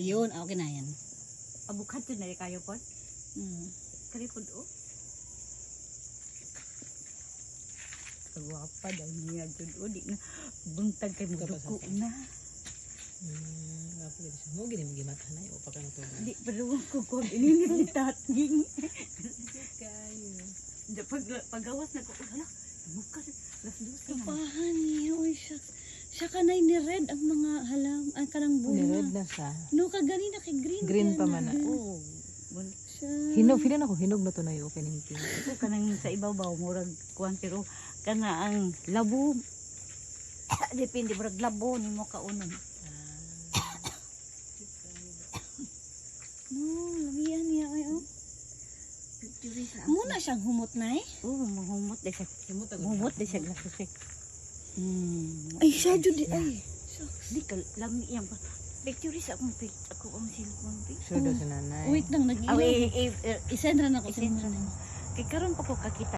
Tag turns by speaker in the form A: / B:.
A: Yun, okay na yan.
B: Abukado na kayo po. Kalipod o. Kagwapa daw niya dun o. Di na buntag kay mo duko na.
C: Apa gitu semua gini gimana nih opa kan tuh
B: Di pero ko ini ni tatging.
C: kayu
B: Pagawas na ko. Hala, bukas. Las-dos na.
A: Kapahan niya. Uy, siya kanay ni red ang mga halam. Ang kanang bunga.
C: red na siya
A: No, kagani na kay green.
C: Green
A: kaya
C: pa man na.
B: Oh.
A: Siya.
C: hinog feeling ako hinog na to na yung opening pin
B: Ito kanang sa ibabaw murag kuan pero kana ang labo. Depende murag labo nimo kaunon.
A: No, lamian niya. Ay, oh. Muna siyang humot na eh.
B: Oh, mahumot de siya. Mahumot de siya glasses.
A: Ay, siya jud ay.
B: Di ka lami yang pa. Picture sa akong ako ang cellphone pic.
C: sure daw si nanay
A: Wait lang, nag-iwan.
B: Awi
A: Isend ra na ko.
B: isend ra na. Kay karon pa ko kakita.